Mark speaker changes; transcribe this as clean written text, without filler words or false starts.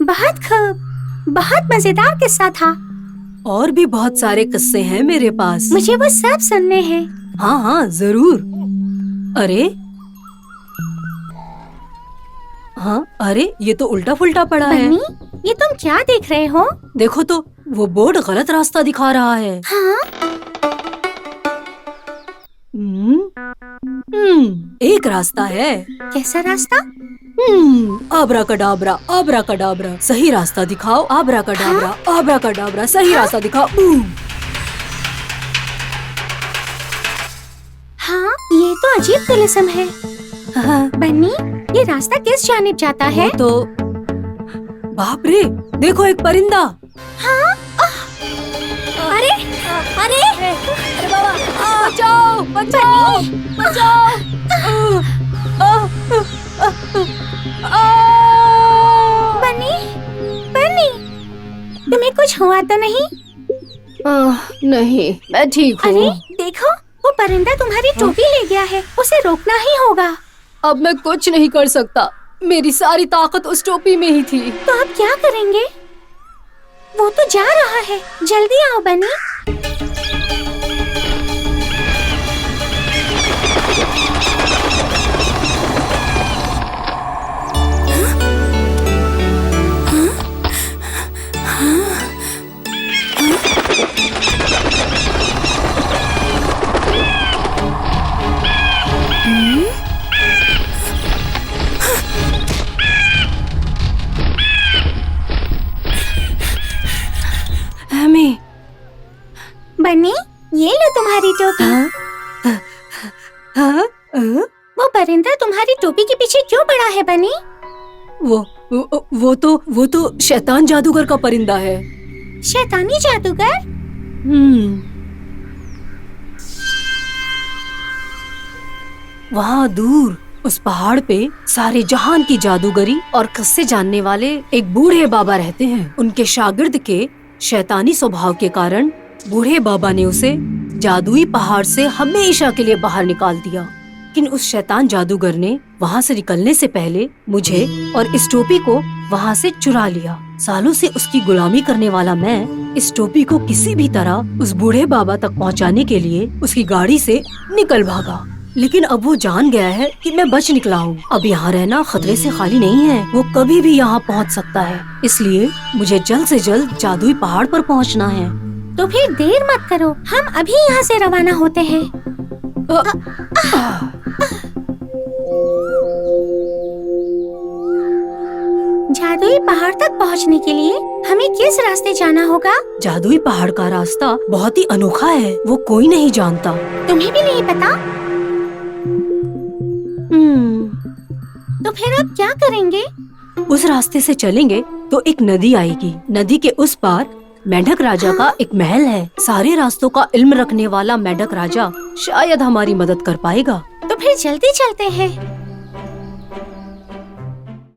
Speaker 1: बहुत खूब, बहुत मजेदार किस्सा था।
Speaker 2: और भी बहुत सारे किस्से हैं मेरे पास।
Speaker 1: मुझे वो सब सुनने हैं।
Speaker 2: हाँ हाँ जरूर। अरे हाँ, अरे ये तो उल्टा फुल्टा पड़ा है।
Speaker 1: बन्नी, ये तुम क्या देख रहे हो?
Speaker 2: देखो तो, वो बोर्ड गलत रास्ता दिखा रहा है।
Speaker 1: हाँ?
Speaker 2: एक रास्ता है।
Speaker 1: कैसा रास्ता?
Speaker 2: आब्राकडाब्रा, आब्राकडाब्रा, सही रास्ता दिखाओ। आब्राकडाब्रा, आब्राकडाब्रा, सही रास्ता दिखाओ।
Speaker 1: हाँ, ये तो अजीब तिलिस्म है।
Speaker 2: हाँ,
Speaker 1: बन्नी, ये रास्ता किस जानिब जाता है?
Speaker 2: वो तो बाप रे, देखो एक परिंदा।
Speaker 1: हाँ? अरे, अरे,
Speaker 2: अरे बाबा, बचाओ, बचाओ, बचाओ।
Speaker 1: बन्नी, बन्नी, तुम्हें कुछ हुआ तो नहीं?
Speaker 2: नहीं, मैं ठीक
Speaker 1: अरे
Speaker 2: हूँ।
Speaker 1: देखो, वो परिंदा तुम्हारी टोपी ले गया है। उसे रोकना ही होगा।
Speaker 2: अब मैं कुछ नहीं कर सकता। मेरी सारी ताकत उस टोपी में ही थी।
Speaker 1: तो अब क्या करेंगे? वो तो जा रहा है। जल्दी आओ बन्नी।
Speaker 2: हमें
Speaker 1: बन्नी, ये लो तुम्हारी टोपी।
Speaker 2: हाँ?
Speaker 1: वो परिंदा तुम्हारी टोपी के पीछे क्यों पड़ा है बन्नी?
Speaker 2: वो तो शैतान जादूगर का परिंदा है।
Speaker 1: शैतानी जादूगर?
Speaker 2: वहाँ दूर उस पहाड़ पे सारे जहान की जादूगरी और किस्से जानने वाले एक बूढ़े बाबा रहते हैं। उनके शागिर्द के शैतानी स्वभाव के कारण बूढ़े बाबा ने उसे जादुई पहाड़ से हमेशा के लिए बाहर निकाल दिया। लेकिन उस शैतान जादूगर ने वहाँ से निकलने से पहले मुझे और इस टोपी को वहाँ से चुरा लिया। सालों से उसकी गुलामी करने वाला मैं इस टोपी को किसी भी तरह उस बूढ़े बाबा तक पहुँचाने के लिए उसकी गाड़ी से निकल भागा। लेकिन अब वो जान गया है कि मैं बच निकला हूँ। अब यहाँ रहना खतरे से खाली नहीं है। वो कभी भी यहाँ पहुँच सकता है। इसलिए मुझे जल्द से जल्द जादुई पहाड़ पर पहुँचना है।
Speaker 1: तो फिर देर मत करो, हम अभी यहाँ से रवाना होते हैं। जादुई पहाड़ तक पहुँचने के लिए हमें किस रास्ते जाना होगा?
Speaker 2: जादुई पहाड़ का रास्ता बहुत ही अनोखा है। वो कोई नहीं जानता।
Speaker 1: तुम्हें भी नहीं पता? तो फिर अब क्या करेंगे?
Speaker 2: उस रास्ते से चलेंगे तो एक नदी आएगी। नदी के उस पार मेंढक राजा का एक महल है। सारे रास्तों का इल्म रखने वाला मेंढक राजा शायद हमारी मदद कर पाएगा।
Speaker 1: तो फिर जल्दी चलते हैं।